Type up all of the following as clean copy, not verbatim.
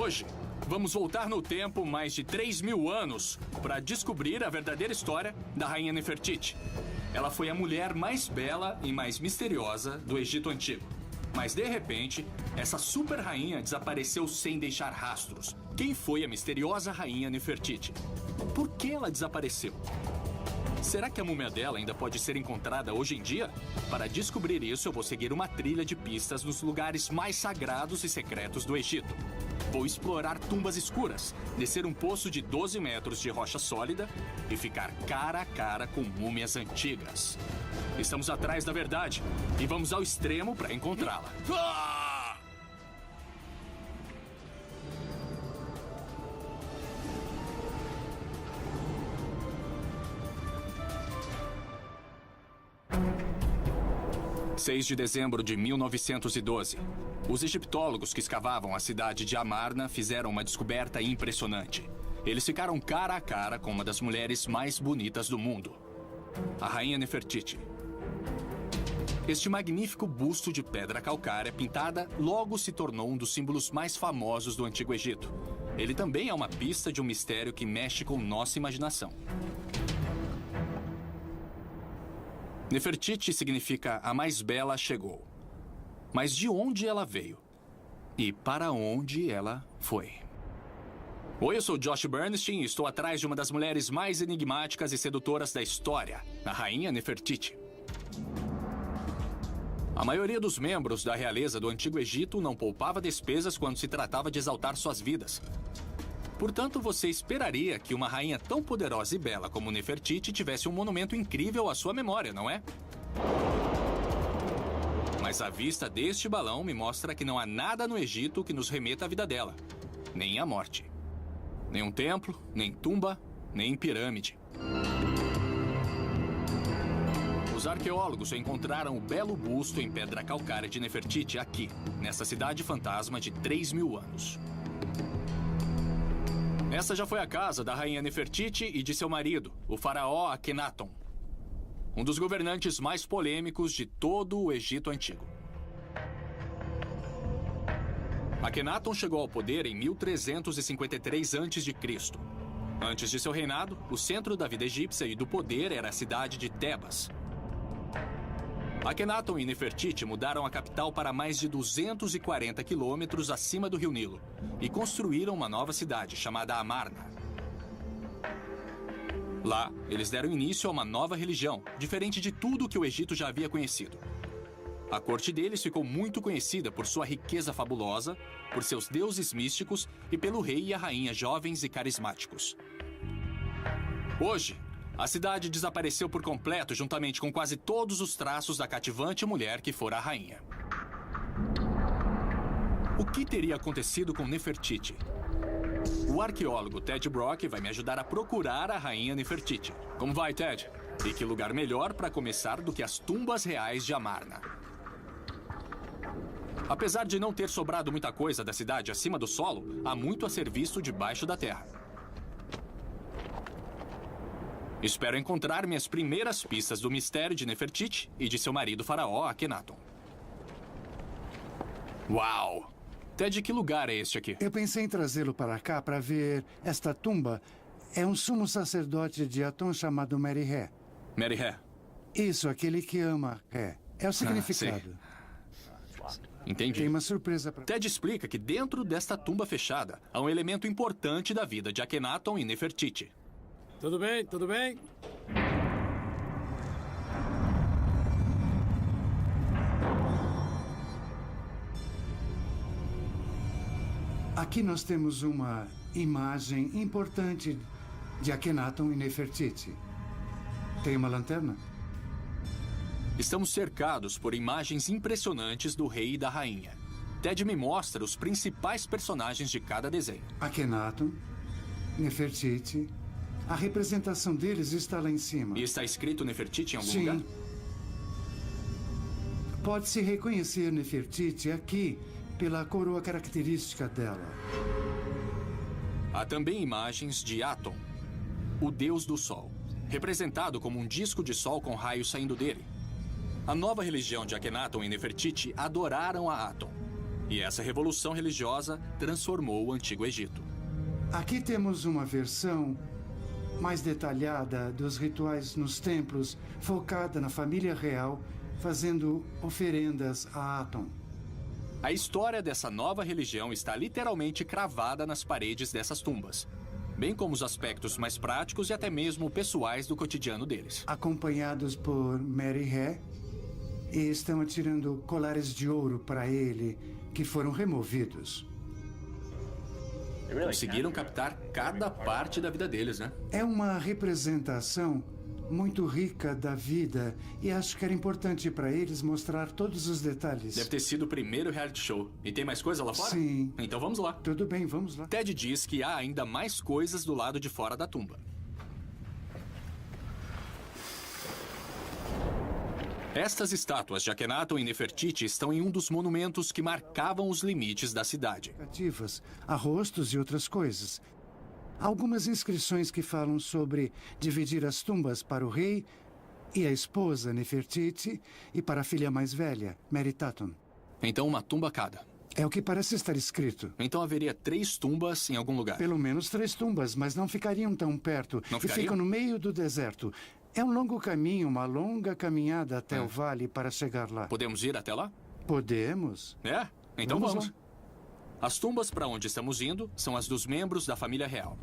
Hoje, vamos voltar no tempo mais de 3.000 anos para descobrir a verdadeira história da Rainha Nefertiti. Ela foi a mulher mais bela e mais misteriosa do Egito Antigo. Mas, de repente, essa super rainha desapareceu sem deixar rastros. Quem foi a misteriosa Rainha Nefertiti? Por que ela desapareceu? Será que a múmia dela ainda pode ser encontrada hoje em dia? Para descobrir isso, eu vou seguir uma trilha de pistas nos lugares mais sagrados e secretos do Egito. Vou explorar tumbas escuras, descer um poço de 12 metros de rocha sólida e ficar cara a cara com múmias antigas. Estamos atrás da verdade e vamos ao extremo para encontrá-la. Ah! 6 de dezembro de 1912. Os egiptólogos que escavavam a cidade de Amarna fizeram uma descoberta impressionante. Eles ficaram cara a cara com uma das mulheres mais bonitas do mundo, a Rainha Nefertiti. Este magnífico busto de pedra calcária pintada logo se tornou um dos símbolos mais famosos do Antigo Egito. Ele também é uma pista de um mistério que mexe com nossa imaginação. Nefertiti significa a mais bela chegou. Mas de onde ela veio? E para onde ela foi? Oi, eu sou Josh Bernstein e estou atrás de uma das mulheres mais enigmáticas e sedutoras da história, a Rainha Nefertiti. A maioria dos membros da realeza do Antigo Egito não poupava despesas quando se tratava de exaltar suas vidas. Portanto, você esperaria que uma rainha tão poderosa e bela como Nefertiti tivesse um monumento incrível à sua memória, não é? Mas a vista deste balão me mostra que não há nada no Egito que nos remeta à vida dela. Nem à morte. Nem um templo, nem tumba, nem pirâmide. Os arqueólogos encontraram o belo busto em pedra calcária de Nefertiti aqui, nessa cidade fantasma de 3.000 anos. Essa já foi a casa da Rainha Nefertiti e de seu marido, o faraó Akhenaton, um dos governantes mais polêmicos de todo o Egito Antigo. Akhenaton chegou ao poder em 1353 a.C. Antes de seu reinado, o centro da vida egípcia e do poder era a cidade de Tebas. Akhenaton e Nefertiti mudaram a capital para mais de 240 quilômetros acima do rio Nilo e construíram uma nova cidade chamada Amarna. Lá, eles deram início a uma nova religião, diferente de tudo que o Egito já havia conhecido. A corte deles ficou muito conhecida por sua riqueza fabulosa, por seus deuses místicos e pelo rei e a rainha jovens e carismáticos. Hoje, a cidade desapareceu por completo, juntamente com quase todos os traços da cativante mulher que fora a rainha. O que teria acontecido com Nefertiti? O arqueólogo Ted Brock vai me ajudar a procurar a Rainha Nefertiti. Como vai, Ted? E que lugar melhor para começar do que as tumbas reais de Amarna? Apesar de não ter sobrado muita coisa da cidade acima do solo, há muito a ser visto debaixo da terra. Espero encontrar minhas primeiras pistas do mistério de Nefertiti e de seu marido faraó Akhenaton. Uau! Ted, que lugar é este aqui? Eu pensei em trazê-lo para cá para ver esta tumba. É um sumo sacerdote de Aton chamado Meri-Ré. Meri-Ré? Isso, aquele que ama Ré. É o significado. Entendi. Tem uma surpresa para... Ted explica que dentro desta tumba fechada há um elemento importante da vida de Akhenaton e Nefertiti. Tudo bem, tudo bem? Aqui nós temos uma imagem importante de Akhenaton e Nefertiti. Tem uma lanterna? Estamos cercados por imagens impressionantes do rei e da rainha. Ted me mostra os principais personagens de cada desenho. Akhenaton, Nefertiti. A representação deles está lá em cima. E está escrito Nefertiti em algum Sim. lugar? Pode-se reconhecer Nefertiti aqui pela coroa característica dela. Há também imagens de Aton, o deus do sol, representado como um disco de sol com raios saindo dele. A nova religião de Akhenaton e Nefertiti adoraram a Aton. E essa revolução religiosa transformou o Antigo Egito. Aqui temos uma versão mais detalhada dos rituais nos templos, focada na família real, fazendo oferendas a Aton. A história dessa nova religião está literalmente cravada nas paredes dessas tumbas, bem como os aspectos mais práticos e até mesmo pessoais do cotidiano deles. Acompanhados por Mary Ré, e estão atirando colares de ouro para ele, que foram removidos. Conseguiram captar cada parte da vida deles, né? É uma representação muito rica da vida e acho que era importante para eles mostrar todos os detalhes. Deve ter sido o primeiro reality show. E tem mais coisa lá fora? Sim. Então vamos lá. Tudo bem, vamos lá. Ted diz que há ainda mais coisas do lado de fora da tumba. Estas estátuas de Akhenaton e Nefertiti estão em um dos monumentos que marcavam os limites da cidade. Ativas, arrostos e outras coisas. Algumas inscrições que falam sobre dividir as tumbas para o rei e a esposa Nefertiti e para a filha mais velha, Meritaton. Então uma tumba cada. É o que parece estar escrito. Então haveria 3 tumbas em algum lugar. Pelo menos 3 tumbas, mas não ficariam tão perto. Não e ficariam? ficam no meio do deserto. É um longo caminho, uma longa caminhada até o vale para chegar lá. Podemos ir até lá? Podemos? É? Então Vamos vamos. lá. As tumbas para onde estamos indo são as dos membros da família real.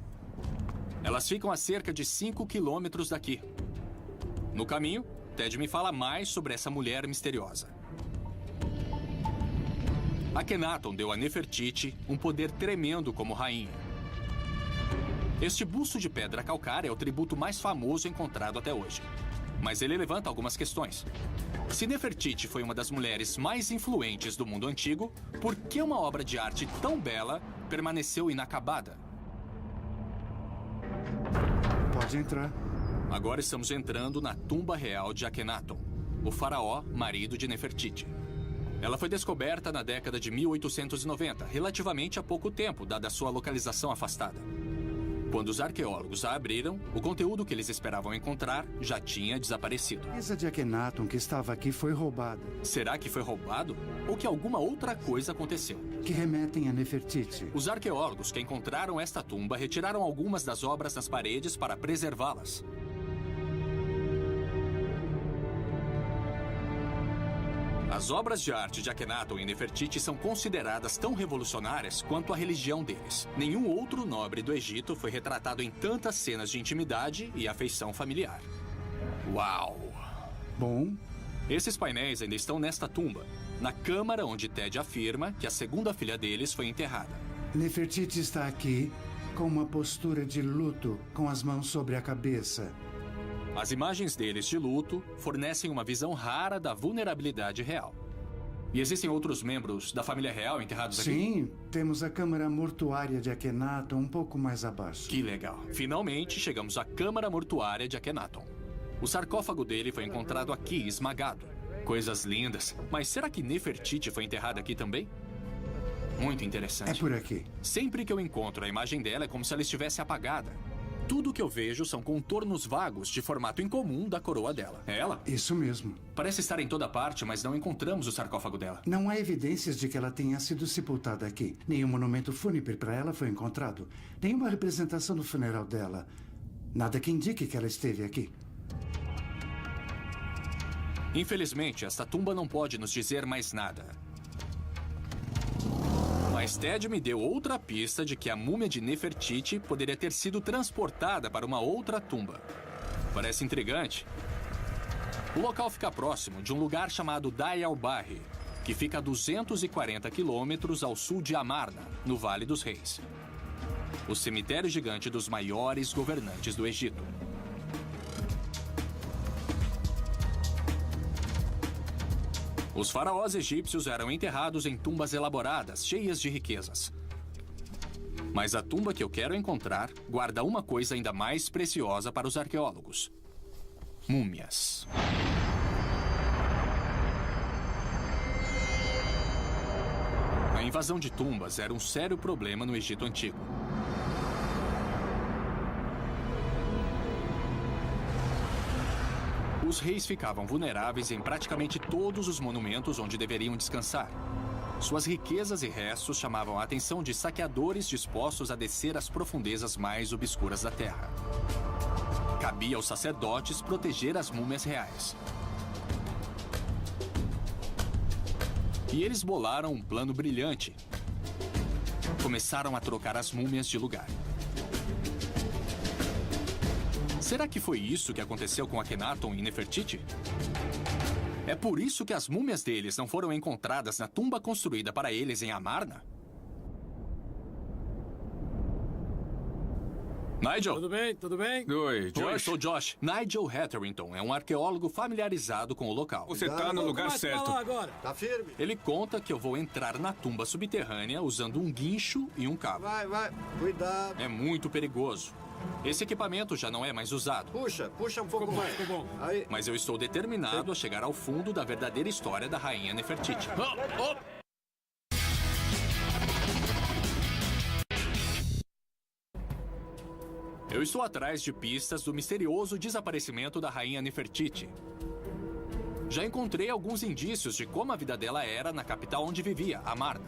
Elas ficam a cerca de 5 quilômetros daqui. No caminho, Ted me fala mais sobre essa mulher misteriosa. Akhenaton deu a Nefertiti um poder tremendo como rainha. Este busto de pedra calcária é o tributo mais famoso encontrado até hoje. Mas ele levanta algumas questões. Se Nefertiti foi uma das mulheres mais influentes do mundo antigo, por que uma obra de arte tão bela permaneceu inacabada? Pode entrar. Agora estamos entrando na tumba real de Akhenaton, o faraó marido de Nefertiti. Ela foi descoberta na década de 1890, relativamente há pouco tempo, dada a sua localização afastada. Quando os arqueólogos a abriram, o conteúdo que eles esperavam encontrar já tinha desaparecido. A mesa de Akhenaton que estava aqui foi roubada, Será que foi roubado? Ou que alguma outra coisa aconteceu? que remetem a Nefertiti. Os arqueólogos que encontraram esta tumba retiraram algumas das obras das paredes para preservá-las. As obras de arte de Akhenaton e Nefertiti são consideradas tão revolucionárias quanto a religião deles. Nenhum outro nobre do Egito foi retratado em tantas cenas de intimidade e afeição familiar. Uau! Bom, Esses painéis ainda estão nesta tumba, na câmara onde Ted afirma que a segunda filha deles foi enterrada. Nefertiti está aqui com uma postura de luto, com as mãos sobre a cabeça. As imagens deles de luto fornecem uma visão rara da vulnerabilidade real. E existem outros membros da família real enterrados aqui? Sim, temos a câmara mortuária de Akhenaton um pouco mais abaixo. Que legal. Finalmente chegamos à câmara mortuária de Akhenaton. O sarcófago dele foi encontrado aqui, esmagado. Coisas lindas. Mas será que Nefertiti foi enterrada aqui também? Muito interessante. É por aqui. Sempre que eu encontro a imagem dela é como se ela estivesse apagada. Tudo que eu vejo são contornos vagos de formato incomum da coroa dela. É ela? Isso mesmo. Parece estar em toda parte, mas não encontramos o sarcófago dela. Não há evidências de que ela tenha sido sepultada aqui. Nenhum monumento fúnebre para ela foi encontrado. Nenhuma representação do funeral dela. Nada que indique que ela esteve aqui. Infelizmente, esta tumba não pode nos dizer mais nada. Mas Ted me deu outra pista de que a múmia de Nefertiti poderia ter sido transportada para uma outra tumba. Parece intrigante. O local fica próximo de um lugar chamado Day al-Bahri, que fica a 240 quilômetros ao sul de Amarna, no Vale dos Reis. O cemitério gigante dos maiores governantes do Egito. Os faraós egípcios eram enterrados em tumbas elaboradas, cheias de riquezas. Mas a tumba que eu quero encontrar guarda uma coisa ainda mais preciosa para os arqueólogos: múmias. A invasão de tumbas era um sério problema no Egito Antigo. Os reis ficavam vulneráveis em praticamente todos os monumentos onde deveriam descansar. Suas riquezas e restos chamavam a atenção de saqueadores dispostos a descer às profundezas mais obscuras da terra. Cabia aos sacerdotes proteger as múmias reais. E eles bolaram um plano brilhante. Começaram a trocar as múmias de lugar. Será que foi isso que aconteceu com Akhenaton e Nefertiti? É por isso que as múmias deles não foram encontradas na tumba construída para eles em Amarna? Nigel! Tudo bem? Tudo bem? Oi, Josh. Oi, sou Josh. Nigel Hetherington é um arqueólogo familiarizado com o local. Você tá no lugar Como é que certo. tá lá agora? Tá firme? Ele conta que eu vou entrar na tumba subterrânea usando um guincho e um cabo. Vai. Cuidado. É muito perigoso. Esse equipamento já não é mais usado. Puxa um pouco Ficou bom, mais. ficou bom. Aí. Mas eu estou determinado a chegar ao fundo da verdadeira história da rainha Nefertiti. Eu estou atrás de pistas do misterioso desaparecimento da rainha Nefertiti. Já encontrei alguns indícios de como a vida dela era na capital onde vivia, Amarna.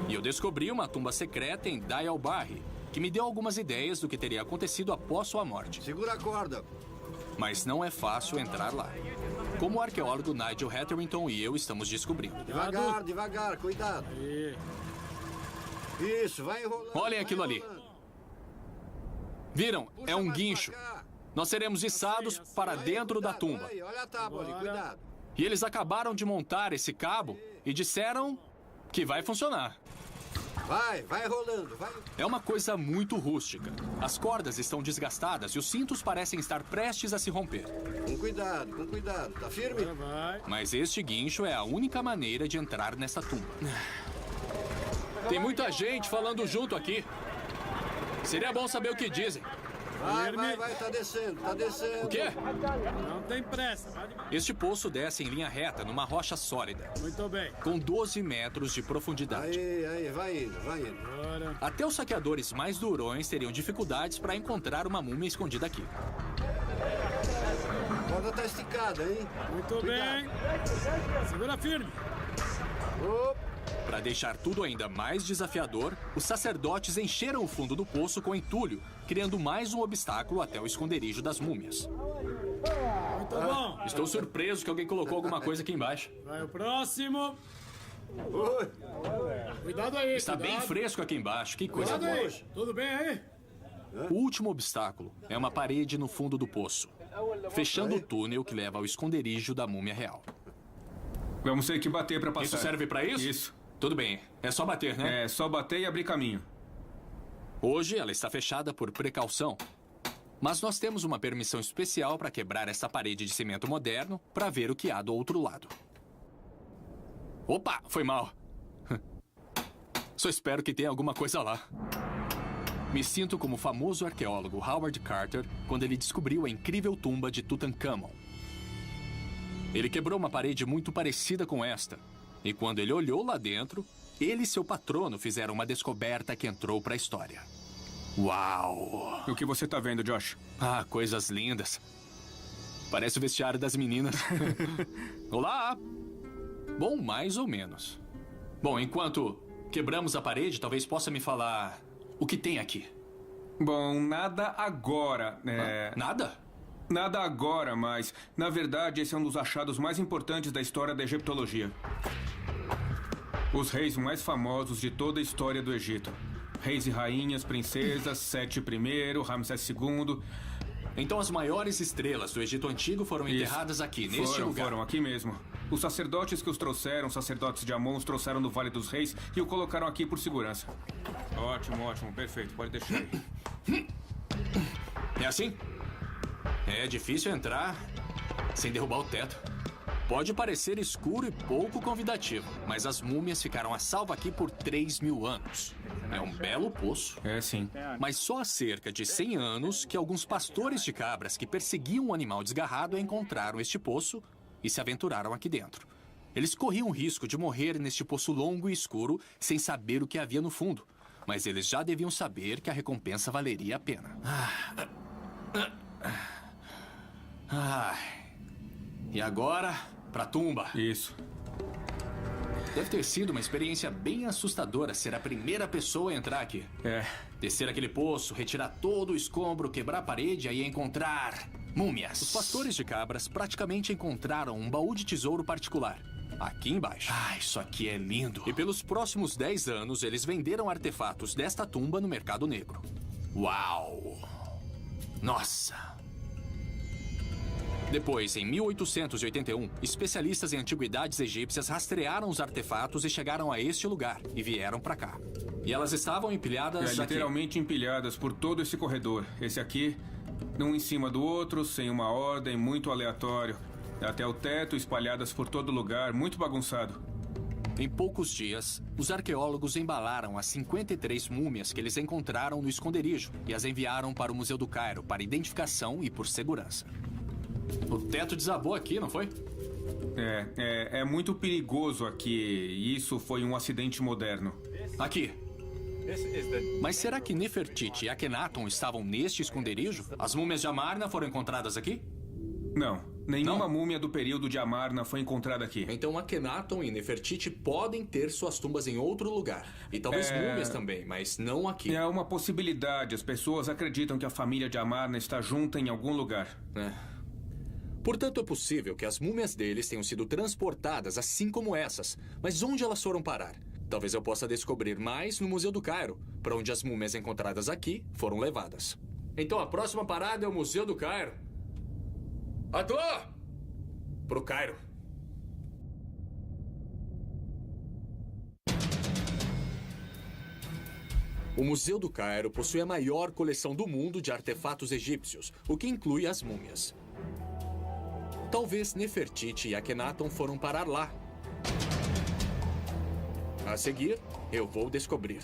E eu descobri uma tumba secreta em Dayalbarri, que me deu algumas ideias do que teria acontecido após sua morte. Segura a corda. Mas não é fácil entrar lá. Como o arqueólogo Nigel Hetherington e eu estamos descobrindo. Devagar, cuidado. Aí. Isso, vai enrolando. Olhem vai aquilo ali. enrolando. Viram? Puxa É um mais guincho. pra cá. Nós seremos içados para Aí, dentro da cuidado, tumba. aí, olha a tábua ali, Agora. cuidado. E eles acabaram de montar esse cabo e disseram que vai funcionar. Vai rolando, vai. É uma coisa muito rústica. As cordas estão desgastadas e os cintos parecem estar prestes a se romper. Com cuidado. Tá firme? Agora vai. Mas este guincho é a única maneira de entrar nessa tumba. Tem muita gente falando junto aqui. Seria bom saber o que dizem. Vai, tá descendo. O quê? Não tem pressa. Vai devagar. Este poço desce em linha reta numa rocha sólida, Muito bem. com 12 metros de profundidade. Aí, vai indo. Agora. Até os saqueadores mais durões teriam dificuldades para encontrar uma múmia escondida aqui. A corda tá esticada, hein? Muito bem. Segura firme. Opa. Para deixar tudo ainda mais desafiador, os sacerdotes encheram o fundo do poço com entulho, criando mais um obstáculo até o esconderijo das múmias. Muito bom. Estou surpreso que alguém colocou alguma coisa aqui embaixo. Vai o próximo. Oi. Cuidado aí. Está bem cuidado. fresco aqui embaixo, que coisa Cuidado boa. aí. Tudo bem aí? O último obstáculo é uma parede no fundo do poço, fechando o túnel que leva ao esconderijo da múmia real. Vamos ter que bater pra passar. Isso serve para isso? Isso. Tudo bem, é só bater, né? É só bater e abrir caminho. Hoje ela está fechada por precaução. Mas nós temos uma permissão especial para quebrar essa parede de cimento moderno para ver o que há do outro lado. Opa, foi mal. Só espero que tenha alguma coisa lá. Me sinto como o famoso arqueólogo Howard Carter quando ele descobriu a incrível tumba de Tutankhamon. Ele quebrou uma parede muito parecida com esta. E quando ele olhou lá dentro, ele e seu patrono fizeram uma descoberta que entrou para a história. Uau! O que você tá vendo, Josh? Ah, coisas lindas. Parece o vestiário das meninas. Olá! Bom, mais ou menos. Bom, enquanto quebramos a parede, talvez possa me falar o que tem aqui. Bom, nada agora. Nada? Nada agora, mas na verdade esse é um dos achados mais importantes da história da egiptologia. Os reis mais famosos de toda a história do Egito. Reis e rainhas, princesas, Sete I, Ramsés II. Então as maiores estrelas do Egito Antigo foram Isso. enterradas aqui, neste lugar. Foram aqui mesmo. Os sacerdotes que os trouxeram, sacerdotes de Amon, os trouxeram do Vale dos Reis e o colocaram aqui por segurança. Ótimo, perfeito. Pode deixar aí. É assim? É difícil entrar sem derrubar o teto. Pode parecer escuro e pouco convidativo, mas as múmias ficaram a salvo aqui por 3.000 anos. É um belo poço. É sim. Mas só há cerca de 100 anos que alguns pastores de cabras que perseguiam um animal desgarrado encontraram este poço e se aventuraram aqui dentro. Eles corriam o risco de morrer neste poço longo e escuro sem saber o que havia no fundo. Mas eles já deviam saber que a recompensa valeria a pena. E agora, pra tumba. Isso. Deve ter sido uma experiência bem assustadora ser a primeira pessoa a entrar aqui. É. Descer aquele poço, retirar todo o escombro, quebrar a parede e aí encontrar múmias. Os pastores de cabras praticamente encontraram um baú de tesouro particular. Aqui embaixo. Ah, isso aqui é lindo. E pelos próximos 10 anos, eles venderam artefatos desta tumba no mercado negro. Uau! Nossa! Depois, em 1881, especialistas em antiguidades egípcias rastrearam os artefatos e chegaram a este lugar e vieram pra cá. E elas estavam empilhadas aqui. Literalmente empilhadas por todo esse corredor. Esse aqui, um em cima do outro, sem uma ordem, muito aleatório. Até o teto, espalhadas por todo lugar, muito bagunçado. Em poucos dias, os arqueólogos embalaram as 53 múmias que eles encontraram no esconderijo e as enviaram para o Museu do Cairo para identificação e por segurança. O teto desabou aqui, não foi? É muito perigoso aqui. Isso foi um acidente moderno. Aqui. Mas será que Nefertiti e Akhenaton estavam neste esconderijo? As múmias de Amarna foram encontradas aqui? Não. Nenhuma Não? múmia do período de Amarna foi encontrada aqui. Então Akhenaton e Nefertiti podem ter suas tumbas em outro lugar. E talvez múmias também, mas não aqui. É uma possibilidade. As pessoas acreditam que a família de Amarna está junta em algum lugar. Portanto, é possível que as múmias deles tenham sido transportadas assim como essas. Mas onde elas foram parar? Talvez eu possa descobrir mais no Museu do Cairo, para onde as múmias encontradas aqui foram levadas. Então a próxima parada é o Museu do Cairo. Ator! Pro Cairo. O Museu do Cairo possui a maior coleção do mundo de artefatos egípcios, o que inclui as múmias. Talvez Nefertiti e Akhenaton foram parar lá. A seguir, eu vou descobrir.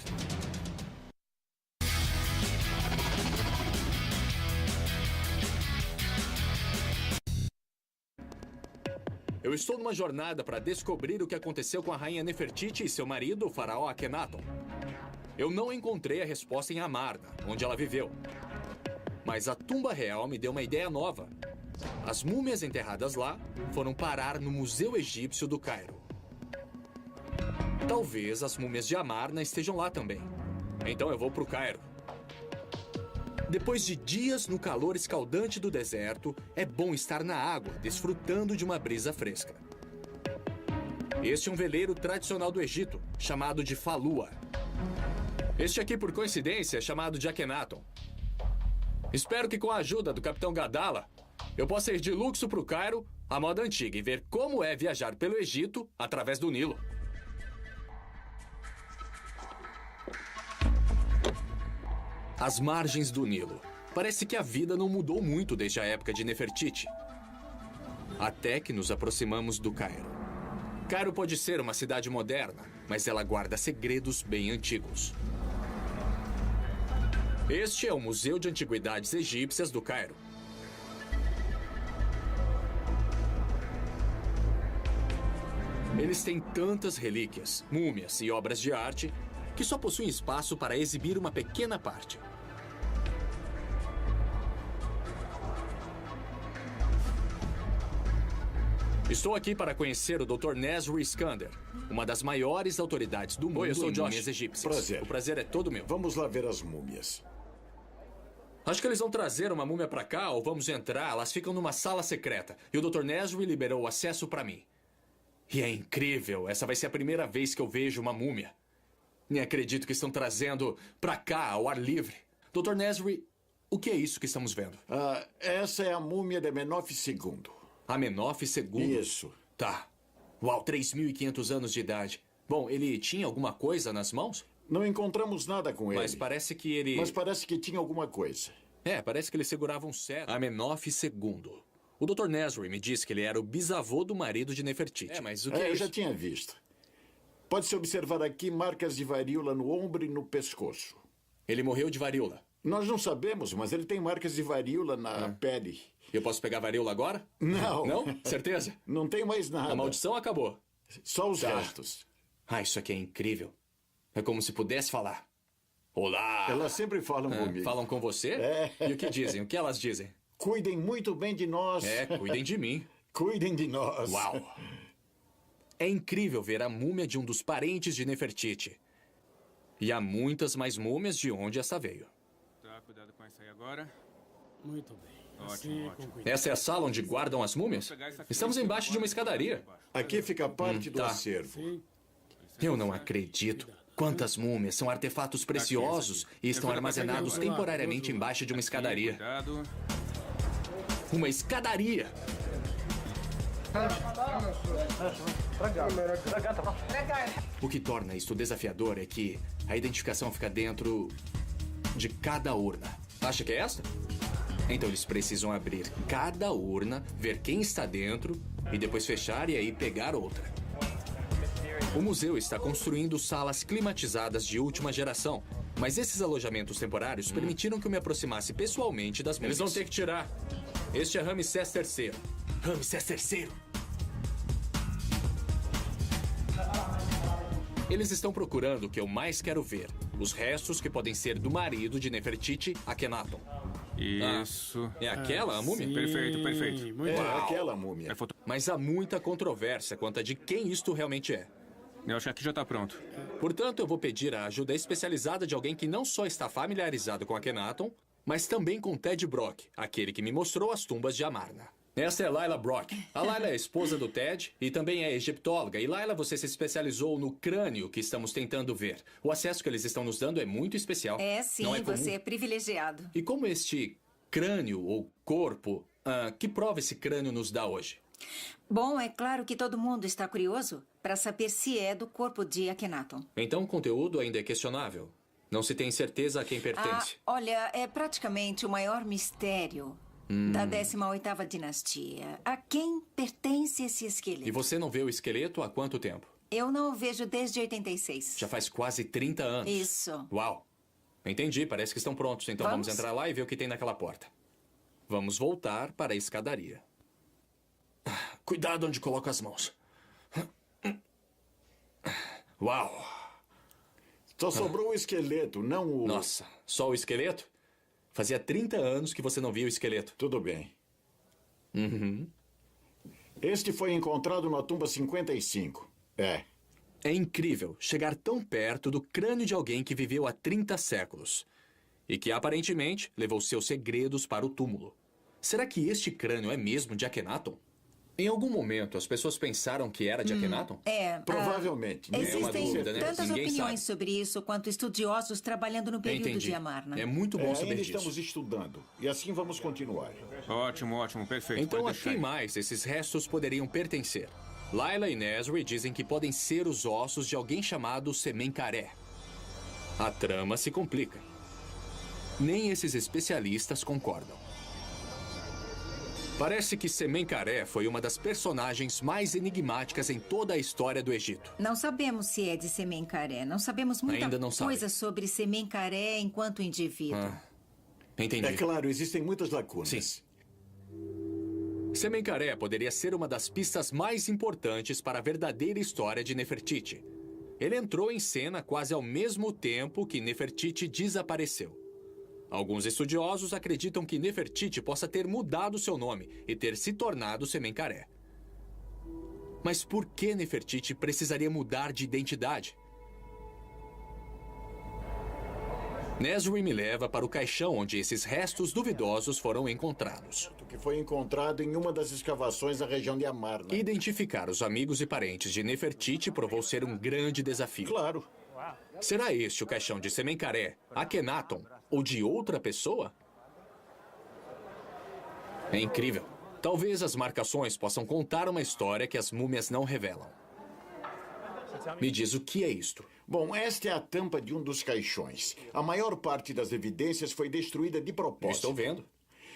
Eu estou numa jornada para descobrir o que aconteceu com a rainha Nefertiti e seu marido, o faraó Akhenaton. Eu não encontrei a resposta em Amarna, onde ela viveu. Mas a tumba real me deu uma ideia nova. As múmias enterradas lá foram parar no Museu Egípcio do Cairo. Talvez as múmias de Amarna estejam lá também. Então eu vou pro Cairo. Depois de dias no calor escaldante do deserto, é bom estar na água, desfrutando de uma brisa fresca. Este é um veleiro tradicional do Egito, chamado de falua. Este aqui, por coincidência, é chamado de Akhenaton. Espero que com a ajuda do Capitão Gadala, eu possa ir de luxo pro Cairo, à moda antiga, e ver como é viajar pelo Egito através do Nilo. As margens do Nilo. Parece que a vida não mudou muito desde a época de Nefertiti. Até que nos aproximamos do Cairo. Cairo pode ser uma cidade moderna, mas ela guarda segredos bem antigos. Este é o Museu de Antiguidades Egípcias do Cairo. Eles têm tantas relíquias, múmias e obras de arte que só possuem espaço para exibir uma pequena parte. Estou aqui para conhecer o Dr. Nesri Iskander, uma das maiores autoridades do mundo Oi, eu sou em Josh. múmias egípcias. Prazer. O prazer é todo meu. Vamos lá ver as múmias. Acho que eles vão trazer uma múmia para cá ou vamos entrar. Elas ficam numa sala secreta e o Dr. Nesri liberou o acesso para mim. E é incrível. Essa vai ser a primeira vez que eu vejo uma múmia. Nem acredito que estão trazendo para cá, ao ar livre. Dr. Nesri, o que é isso que estamos vendo? Essa é a múmia de Menoph II. Amenoph II? Isso. Tá. Uau, 3.500 anos de idade. Bom, ele tinha alguma coisa nas mãos? Não encontramos nada com ele. Mas parece que ele... Mas parece que tinha alguma coisa. Parece que ele segurava um cetro. Amenoph II. O Dr. Nesri me disse que ele era o bisavô do marido de Nefertiti. Mas o que é eu isso? já tinha visto. Pode-se observar aqui marcas de varíola no ombro e no pescoço. Ele morreu de varíola. Nós não sabemos, mas ele tem marcas de varíola na pele. Eu posso pegar varíola agora? Não. Não? Certeza? Não tem mais nada. A maldição acabou. Só os Tá. restos. Isso aqui é incrível. É como se pudesse falar. Olá! Elas sempre falam comigo. Falam com você? E o que dizem? O que elas dizem? Cuidem muito bem de nós. Cuidem de mim. Cuidem de nós. Uau! É incrível ver a múmia de um dos parentes de Nefertiti. E há muitas mais múmias de onde essa veio. Tá, cuidado com essa aí agora. Muito bem. Ótimo, Assim, ótimo. com cuidado. Essa é a sala onde guardam as múmias? Estamos embaixo de uma escadaria. Aqui fica parte do tá. acervo. Sim. Eu não acredito. Quantas múmias são artefatos preciosos e estão armazenados temporariamente embaixo de uma escadaria. Cuidado. Uma escadaria! O que torna isto desafiador é que a identificação fica dentro de cada urna. Acha que é esta? Então eles precisam abrir cada urna, ver quem está dentro e depois fechar e aí pegar outra. O museu está construindo salas climatizadas de última geração, mas esses alojamentos temporários permitiram que eu me aproximasse pessoalmente das múmias. Eles vão ter que tirar. Este é Ramsés III. Ramsés III! Eles estão procurando o que eu mais quero ver. Os restos que podem ser do marido de Nefertiti, Akhenaton. Isso. É aquela a múmia? Sim, Perfeito, perfeito. Muito É bem. aquela múmia. É foto... Mas há muita controvérsia quanto a de quem isto realmente é. Eu acho que aqui já tá pronto. Portanto, eu vou pedir a ajuda especializada de alguém que não só está familiarizado com Akhenaton, mas também com Ted Brock, aquele que me mostrou as tumbas de Amarna. Essa é Laila Brock. A Laila é a esposa do Ted e também é egiptóloga. E Laila, você se especializou no crânio que estamos tentando ver. O acesso que eles estão nos dando é muito especial. É, sim, Não é comum. você é privilegiado. E como este crânio ou corpo, que prova esse crânio nos dá hoje? Bom, é claro que todo mundo está curioso para saber se é do corpo de Akhenaton. Então o conteúdo ainda é questionável. Não se tem certeza a quem pertence. Olha, é praticamente o maior mistério da 18ª dinastia. A quem pertence esse E esqueleto? você não vê o esqueleto há quanto tempo? Eu não o vejo desde 86. Já faz quase 30 anos. Isso. Uau. Entendi, parece que estão prontos. Então vamos Vamos? entrar lá e ver o que tem naquela porta. Vamos voltar para a escadaria. Cuidado onde coloca as mãos. Uau. Só sobrou o esqueleto, não o... Nossa, só o esqueleto? Fazia 30 anos que você não via o esqueleto. Tudo bem. Este foi encontrado na tumba 55. É. É incrível chegar tão perto do crânio de alguém que viveu há 30 séculos. E que aparentemente levou seus segredos para o túmulo. Será que este crânio é mesmo de Akhenaton? Em algum momento, as pessoas pensaram que era de Akhenaton? Provavelmente. uma Existem dúvida, né? tantas Ninguém opiniões sabe. sobre isso quanto estudiosos trabalhando no período Entendi. de Amarna. É muito bom saber ainda disso. estamos estudando. E assim vamos continuar. Ótimo, ótimo, perfeito. Então, Pode a deixar quem aí. mais esses restos poderiam pertencer? Laila e Nesri dizem que podem ser os ossos de alguém chamado Semenkaré. A trama se complica. Nem esses especialistas concordam. Parece que Semenkaré foi uma das personagens mais enigmáticas em toda a história do Egito. Não sabemos se é de Semenkaré. Não sabemos muita Ainda não sabe. coisa sobre Semenkaré enquanto indivíduo. Entendi. É claro, existem muitas lacunas. Sim. Semenkaré poderia ser uma das pistas mais importantes para a verdadeira história de Nefertiti. Ele entrou em cena quase ao mesmo tempo que Nefertiti desapareceu. Alguns estudiosos acreditam que Nefertiti possa ter mudado seu nome e ter se tornado Semenkaré. Mas por que Nefertiti precisaria mudar de identidade? Nesri me leva para o caixão onde esses restos duvidosos foram encontrados. Que foi encontrado em uma das escavações da região de Amarna. Identificar os amigos e parentes de Nefertiti provou ser um grande desafio. Claro. Será este o caixão de Semenkaré, Akhenaton ou de outra pessoa? É incrível. Talvez as marcações possam contar uma história que as múmias não revelam. Me diz o que é isto? Bom, esta é a tampa de um dos caixões. A maior parte das evidências foi destruída de Eu propósito. estou vendo.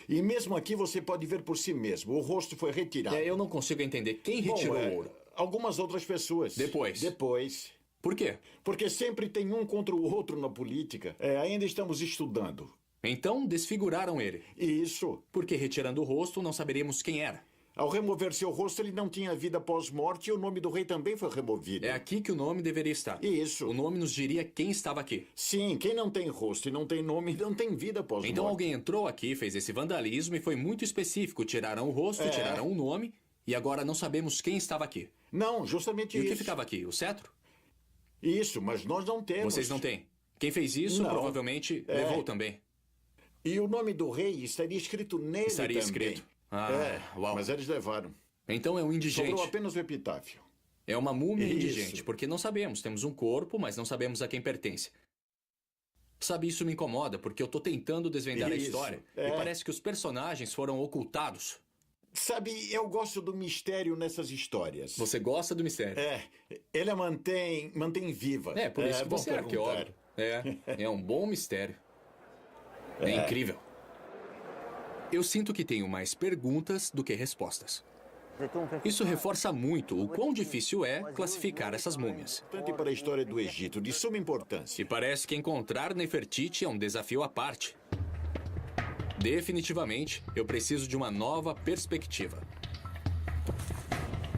E mesmo aqui você pode ver por si mesmo. O rosto foi retirado. Eu não consigo entender quem Bom, retirou o ouro. algumas outras pessoas. Depois? Depois. Por quê? Porque sempre tem um contra o outro na política. Ainda estamos estudando. Então desfiguraram ele. Isso. Porque retirando o rosto não saberíamos quem era. Ao remover seu rosto, ele não tinha vida pós-morte e o nome do rei também foi removido. É aqui que o nome deveria estar. Isso. O nome nos diria quem estava aqui. Sim, quem não tem rosto e não tem nome não tem vida pós-morte. Então alguém entrou aqui, fez esse vandalismo e foi muito específico. Tiraram o rosto, tiraram o nome E agora não sabemos quem estava aqui. Não, justamente E isso. o que ficava aqui? O cetro? Isso, mas nós não temos. Vocês não têm. Quem fez isso Não. provavelmente levou também. E o nome do rei estaria escrito nele Estaria também. escrito. Ah, uau. Mas eles levaram. Então é um indigente. Sobrou apenas o epitáfio. É uma múmia Isso. indigente, porque não sabemos. Temos um corpo, mas não sabemos a quem pertence. Sabe, isso me incomoda, porque eu tô tentando desvendar a Isso. história. É. E parece que os personagens foram ocultados. Sabe, eu gosto do mistério nessas histórias. Você gosta do mistério. Ele a mantém viva. É, por isso que bom você é perguntar. arqueólogo. É um bom mistério. É incrível. Eu sinto que tenho mais perguntas do que respostas. Isso reforça muito o quão difícil é classificar essas múmias. Importante para a história do Egito, de suma importância. E parece que encontrar Nefertiti é um desafio à parte. Definitivamente, eu preciso de uma nova perspectiva.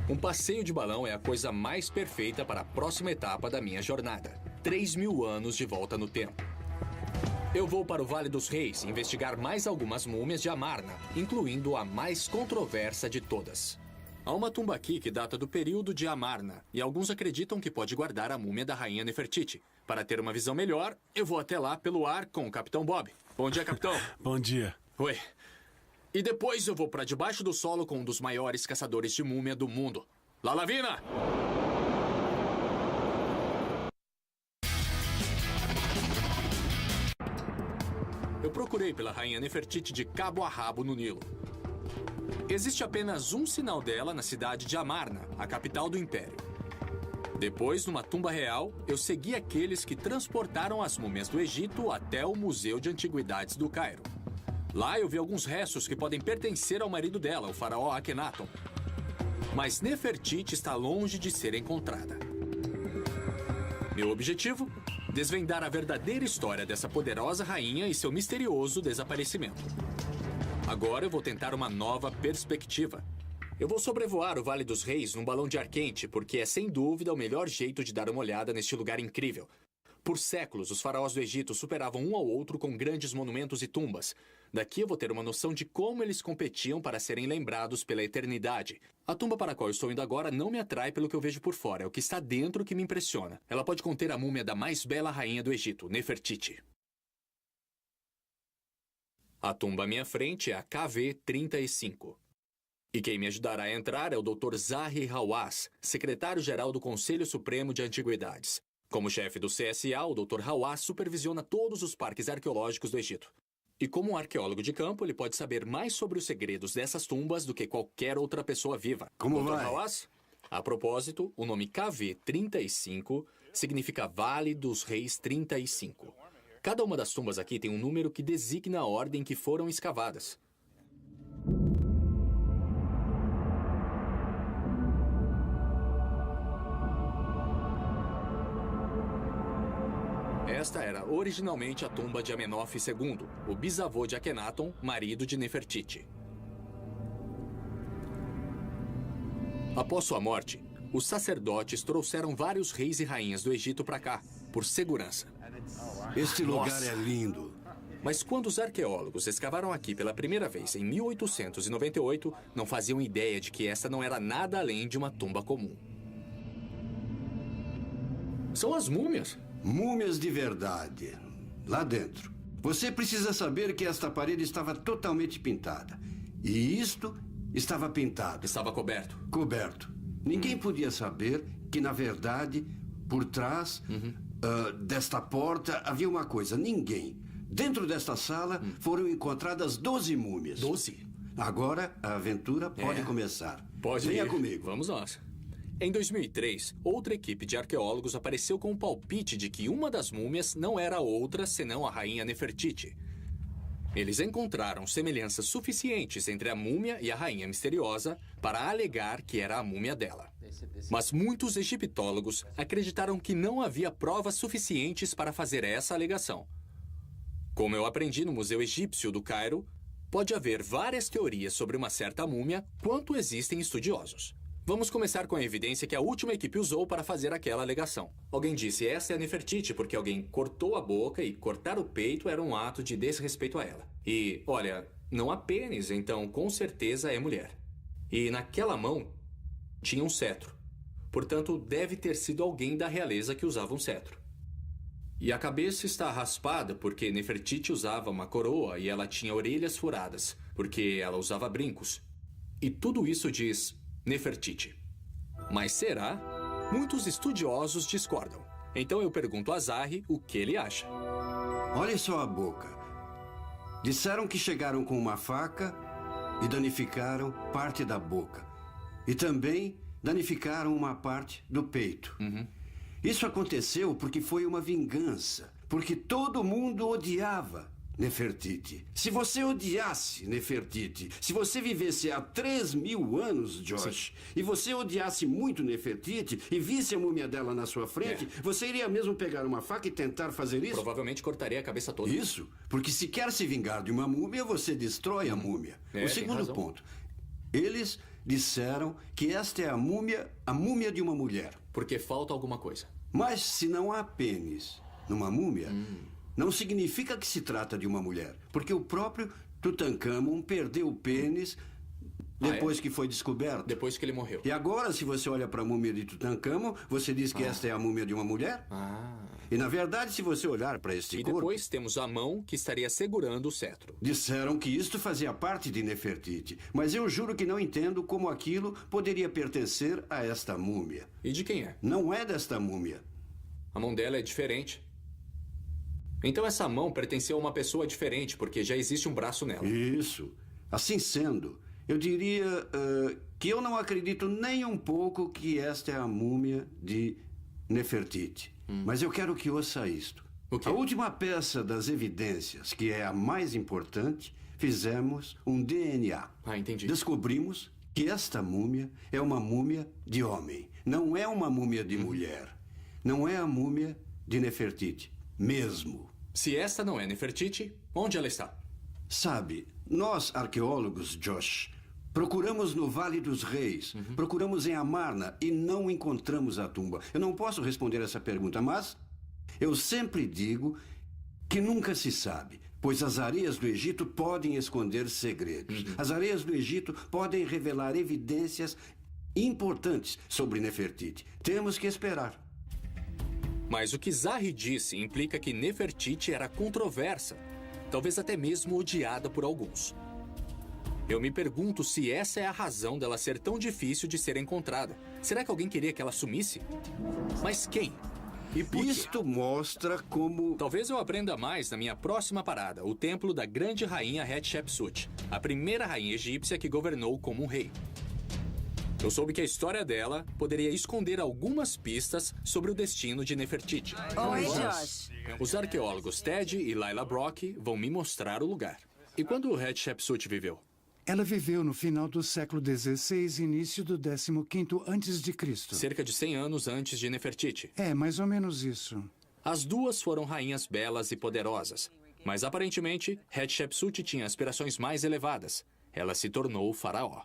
Um passeio de balão é a coisa mais perfeita para a próxima etapa da minha jornada. 3.000 anos de volta no tempo. Eu vou para o Vale dos Reis investigar mais algumas múmias de Amarna, incluindo a mais controversa de todas. Há uma tumba aqui que data do período de Amarna, e alguns acreditam que pode guardar a múmia da rainha Nefertiti. Para ter uma visão melhor, eu vou até lá pelo ar com o Capitão Bob. Bom dia, Capitão. Bom dia. Oi. E depois eu vou para debaixo do solo com um dos maiores caçadores de múmia do mundo. Lalavina! Eu procurei pela rainha Nefertiti de cabo a rabo no Nilo. Existe apenas um sinal dela na cidade de Amarna, a capital do Império. Depois, numa tumba real, eu segui aqueles que transportaram as múmias do Egito até o Museu de Antiguidades do Cairo. Lá eu vi alguns restos que podem pertencer ao marido dela, o faraó Akhenaton. Mas Nefertiti está longe de ser encontrada. Meu objetivo? Desvendar a verdadeira história dessa poderosa rainha e seu misterioso desaparecimento. Agora eu vou tentar uma nova perspectiva. Eu vou sobrevoar o Vale dos Reis num balão de ar quente, porque é sem dúvida o melhor jeito de dar uma olhada neste lugar incrível. Por séculos, os faraós do Egito superavam um ao outro com grandes monumentos e tumbas. Daqui eu vou ter uma noção de como eles competiam para serem lembrados pela eternidade. A tumba para a qual eu estou indo agora não me atrai pelo que eu vejo por fora, é o que está dentro que me impressiona. Ela pode conter a múmia da mais bela rainha do Egito, Nefertiti. A tumba à minha frente é a KV-35. E quem me ajudará a entrar é o Dr. Zahi Hawass, secretário-geral do Conselho Supremo de Antiguidades. Como chefe do CSA, o Dr. Hawass supervisiona todos os parques arqueológicos do Egito. E como um arqueólogo de campo, ele pode saber mais sobre os segredos dessas tumbas do que qualquer outra pessoa viva. Como Dr. vai? Hawass? A propósito, o nome KV-35 significa Vale dos Reis 35. Cada uma das tumbas aqui tem um número que designa a ordem que foram escavadas. Esta era originalmente a tumba de Amenófis II, o bisavô de Akhenaton, marido de Nefertiti. Após sua morte, os sacerdotes trouxeram vários reis e rainhas do Egito para cá, por segurança. Este lugar é lindo. Mas quando os arqueólogos escavaram aqui pela primeira vez em 1898, não faziam ideia de que essa não era nada além de uma tumba comum. São as múmias. Múmias de verdade. Lá dentro. Você precisa saber que esta parede estava totalmente pintada. E isto estava pintado. Estava coberto. Coberto. Ninguém podia saber que, na verdade, por trás desta porta havia uma coisa. Ninguém. Dentro desta sala foram encontradas 12 múmias. 12? Agora a aventura pode começar. Pode Venha ir. comigo. Vamos nós. Em 2003, outra equipe de arqueólogos apareceu com um palpite de que uma das múmias não era outra senão a rainha Nefertiti. Eles encontraram semelhanças suficientes entre a múmia e a rainha misteriosa para alegar que era a múmia dela. Mas muitos egiptólogos acreditaram que não havia provas suficientes para fazer essa alegação. Como eu aprendi no Museu Egípcio do Cairo, pode haver várias teorias sobre uma certa múmia, quanto existem estudiosos. Vamos começar com a evidência que a última equipe usou para fazer aquela alegação. Alguém disse, essa é a Nefertiti porque alguém cortou a boca e cortar o peito era um ato de desrespeito a ela. E, olha, não há pênis, então com certeza é mulher. E naquela mão tinha um cetro. Portanto, deve ter sido alguém da realeza que usava um cetro. E a cabeça está raspada porque Nefertiti usava uma coroa e ela tinha orelhas furadas, porque ela usava brincos. E tudo isso diz Nefertiti. Mas será? Muitos estudiosos discordam. Então eu pergunto a Zahri o que ele acha. Olhe só a boca. Disseram que chegaram com uma faca e danificaram parte da boca. E também danificaram uma parte do peito. Isso aconteceu porque foi uma vingança. Porque todo mundo odiava Nefertiti. Se você odiasse Nefertiti, se você vivesse há 3.000 anos, Josh, e você odiasse muito Nefertiti e visse a múmia dela na sua frente, você iria mesmo pegar uma faca e tentar fazer isso? Provavelmente cortaria a cabeça toda. Isso, porque se quer se vingar de uma múmia, você destrói a múmia. O segundo ponto. Eles disseram que esta é a múmia de uma mulher. Porque falta alguma coisa. Mas se não há pênis numa múmia, não significa que se trata de uma mulher. Porque o próprio Tutankhamon perdeu o pênis depois que foi descoberto. Depois que ele morreu. E agora, se você olha para a múmia de Tutankhamon, você diz que esta é a múmia de uma mulher? E na verdade, se você olhar para este corpo... E depois temos a mão que estaria segurando o cetro. Disseram que isto fazia parte de Nefertiti. Mas eu juro que não entendo como aquilo poderia pertencer a esta múmia. E de quem é? Não é desta múmia. A mão dela é diferente. Então essa mão pertenceu a uma pessoa diferente, porque já existe um braço nela. Isso. Assim sendo, eu diria que eu não acredito nem um pouco que esta é a múmia de Nefertiti. Mas eu quero que ouça isto. O quê? A última peça das evidências, que é a mais importante, fizemos um DNA. Entendi. Descobrimos que esta múmia é uma múmia de homem. Não é uma múmia de mulher. Não é a múmia de Nefertiti. Mesmo. Se esta não é Nefertiti, onde ela está? Sabe, nós arqueólogos, Josh, procuramos no Vale dos Reis, procuramos em Amarna e não encontramos a tumba. Eu não posso responder essa pergunta, mas eu sempre digo que nunca se sabe, pois as areias do Egito podem esconder segredos. As areias do Egito podem revelar evidências importantes sobre Nefertiti. Temos que esperar. Mas o que Zahri disse implica que Nefertiti era controversa, talvez até mesmo odiada por alguns. Eu me pergunto se essa é a razão dela ser tão difícil de ser encontrada. Será que alguém queria que ela sumisse? Mas quem? E por quê? Isto mostra como... Talvez eu aprenda mais na minha próxima parada, o templo da grande rainha Hatshepsut, a primeira rainha egípcia que governou como um rei. Eu soube que a história dela poderia esconder algumas pistas sobre o destino de Nefertiti. Oi, Josh. Os arqueólogos Ted e Laila Brock vão me mostrar o lugar. E quando Hatshepsut viveu? Ela viveu no final do século XVI e início do 15º a.C. Cerca de 100 anos antes de Nefertiti. É, mais ou menos isso. As duas foram rainhas belas e poderosas. Mas aparentemente, Hatshepsut tinha aspirações mais elevadas. Ela se tornou faraó.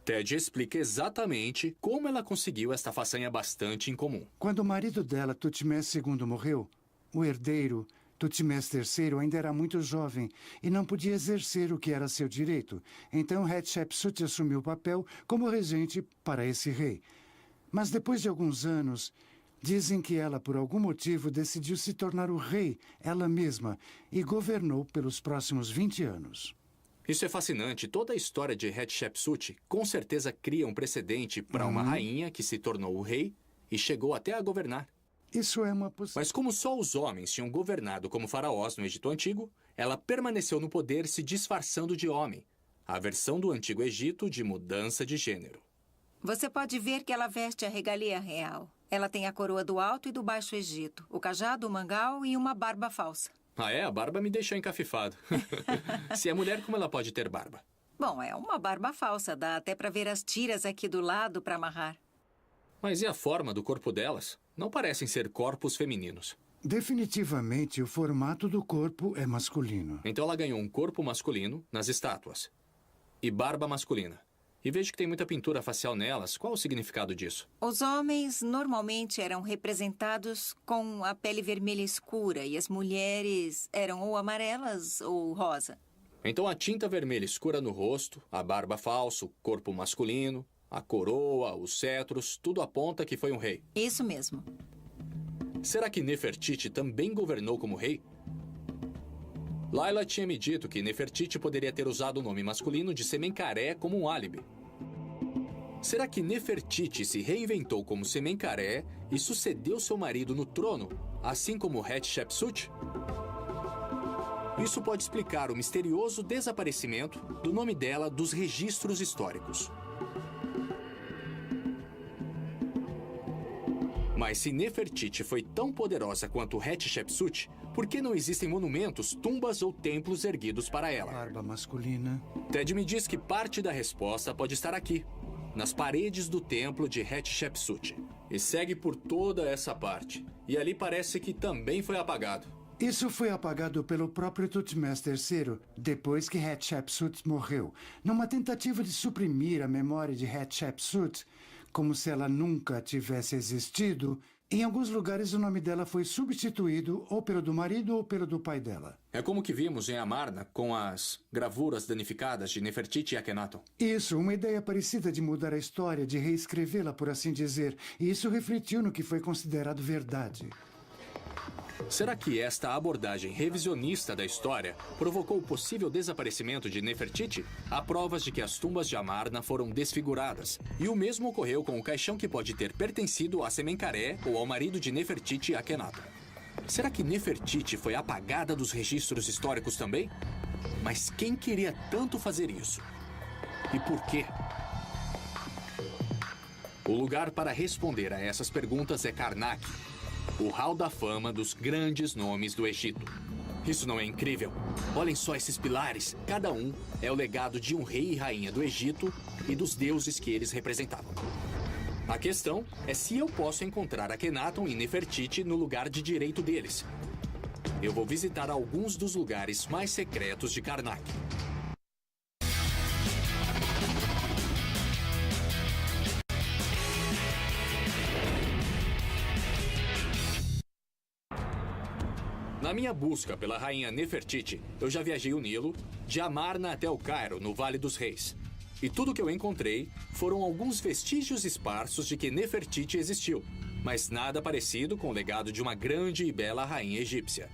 Ted explica exatamente como ela conseguiu esta façanha bastante incomum. Quando o marido dela, Tutmés II, morreu, o herdeiro, Tutmés III, ainda era muito jovem e não podia exercer o que era seu direito. Então Hatshepsut assumiu o papel como regente para esse rei. Mas depois de alguns anos, dizem que ela, por algum motivo, decidiu se tornar o rei, ela mesma, e governou pelos próximos 20 anos. Isso é fascinante. Toda a história de Hatshepsut com certeza cria um precedente para uma rainha que se tornou o rei e chegou até a governar. Isso é uma possibilidade. Mas como só os homens tinham governado como faraós no Egito Antigo, ela permaneceu no poder se disfarçando de homem. A versão do Antigo Egito de mudança de gênero. Você pode ver que ela veste a regalia real. Ela tem a coroa do Alto e do Baixo Egito, o cajado, o mangal e uma barba falsa. Ah, é? A barba me deixou encafifado. Se é mulher, como ela pode ter barba? Bom, é uma barba falsa. Dá até para ver as tiras aqui do lado para amarrar. Mas e a forma do corpo delas? Não parecem ser corpos femininos. Definitivamente, o formato do corpo é masculino. Então ela ganhou um corpo masculino nas estátuas. E barba masculina. E vejo que tem muita pintura facial nelas. Qual o significado disso? Os homens normalmente eram representados com a pele vermelha escura e as mulheres eram ou amarelas ou rosa. Então a tinta vermelha escura no rosto, a barba falsa, o corpo masculino, a coroa, os cetros, tudo aponta que foi um rei. Isso mesmo. Será que Nefertiti também governou como rei? Layla tinha me dito que Nefertiti poderia ter usado o nome masculino de Semencaré como um álibi. Será que Nefertiti se reinventou como Semencaré e sucedeu seu marido no trono, assim como Hatshepsut? Isso pode explicar o misterioso desaparecimento do nome dela dos registros históricos. Mas se Nefertiti foi tão poderosa quanto Hatshepsut, por que não existem monumentos, tumbas ou templos erguidos para ela? Barba masculina. Ted me diz que parte da resposta pode estar aqui, nas paredes do templo de Hatshepsut. E segue por toda essa parte. E ali parece que também foi apagado. Isso foi apagado pelo próprio Thutmose III, depois que Hatshepsut morreu, numa tentativa de suprimir a memória de Hatshepsut, como se ela nunca tivesse existido. Em alguns lugares o nome dela foi substituído ou pelo do marido ou pelo do pai dela. É como que vimos em Amarna com as gravuras danificadas de Nefertiti e Akhenaton. Isso, uma ideia parecida de mudar a história, de reescrevê-la, por assim dizer. E isso refletiu no que foi considerado verdade. Será que esta abordagem revisionista da história provocou o possível desaparecimento de Nefertiti? Há provas de que as tumbas de Amarna foram desfiguradas. E o mesmo ocorreu com o caixão que pode ter pertencido a Semencaré ou ao marido de Nefertiti e Akhenaton. Será que Nefertiti foi apagada dos registros históricos também? Mas quem queria tanto fazer isso? E por quê? O lugar para responder a essas perguntas é Karnak, o hall da fama dos grandes nomes do Egito. Isso não é incrível? Olhem só esses pilares. Cada um é o legado de um rei e rainha do Egito e dos deuses que eles representavam. A questão é se eu posso encontrar Akhenaton e Nefertiti no lugar de direito deles. Eu vou visitar alguns dos lugares mais secretos de Karnak. Na minha busca pela rainha Nefertiti, eu já viajei o Nilo, de Amarna até o Cairo, no Vale dos Reis. E tudo que eu encontrei foram alguns vestígios esparsos de que Nefertiti existiu, mas nada parecido com o legado de uma grande e bela rainha egípcia.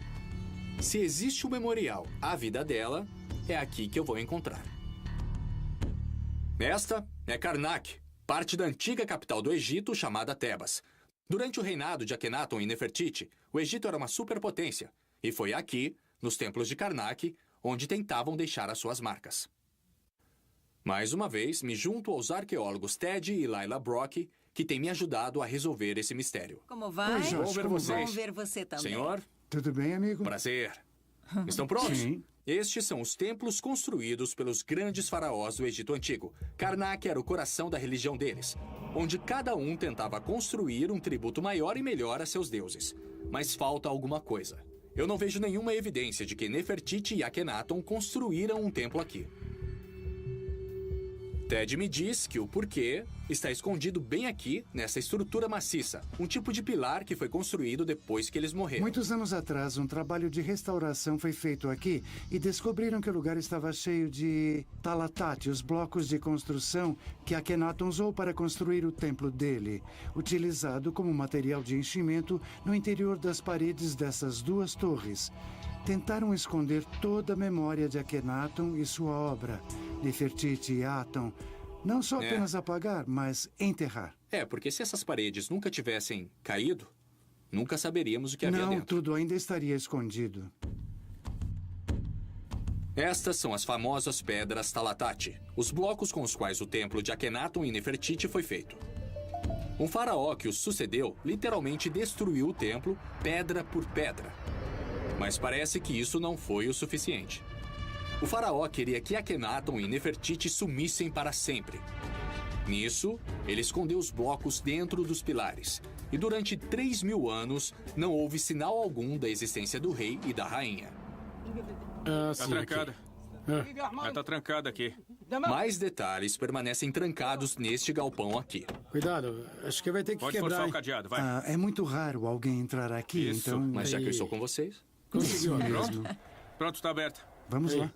Se existe um memorial à vida dela, é aqui que eu vou encontrar. Esta é Karnak, parte da antiga capital do Egito chamada Tebas. Durante o reinado de Akhenaton e Nefertiti, o Egito era uma superpotência. E foi aqui, nos templos de Karnak, onde tentavam deixar as suas marcas. Mais uma vez, me junto aos arqueólogos Ted e Layla Brock, que têm me ajudado a resolver esse mistério. Como vai? Oi, Josh, Bom ver como vocês. Bom ver você também. Senhor, Tudo bem, amigo? prazer. Estão prontos? Sim. Estes são os templos construídos pelos grandes faraós do Egito Antigo. Karnak era o coração da religião deles, onde cada um tentava construir um tributo maior e melhor a seus deuses. Mas falta alguma coisa. Eu não vejo nenhuma evidência de que Nefertiti e Akhenaton construíram um templo aqui. Ted me diz que o porquê está escondido bem aqui, nessa estrutura maciça, um tipo de pilar que foi construído depois que eles morreram. Muitos anos atrás, um trabalho de restauração foi feito aqui e descobriram que o lugar estava cheio de talatat, os blocos de construção que Akhenaton usou para construir o templo dele, utilizado como material de enchimento no interior das paredes dessas duas torres. Tentaram esconder toda a memória de Akhenaton e sua obra, Nefertiti e Aton. Não só apenas apagar, mas enterrar. Porque se essas paredes nunca tivessem caído, nunca saberíamos o que havia Não, dentro. tudo ainda estaria escondido. Estas são as famosas pedras Talatat, os blocos com os quais o templo de Akhenaton e Nefertiti foi feito. Um faraó que os sucedeu literalmente destruiu o templo pedra por pedra. Mas parece que isso não foi o suficiente. O faraó queria que Akhenaton e Nefertiti sumissem para sempre. Nisso, ele escondeu os blocos dentro dos pilares. E durante 3.000 anos, não houve sinal algum da existência do rei e da rainha. Ah, Tá sim, trancada. aqui. Tá trancada aqui. Mais detalhes permanecem trancados neste galpão aqui. Cuidado, acho que vai ter que Pode quebrar. forçar o hein? cadeado, vai. É muito raro alguém entrar aqui, Isso, então... Mas já que eu Aí. estou com vocês... Conseguiu, Isso amigo. mesmo. Pronto, tá aberto. Vamos Aí. lá.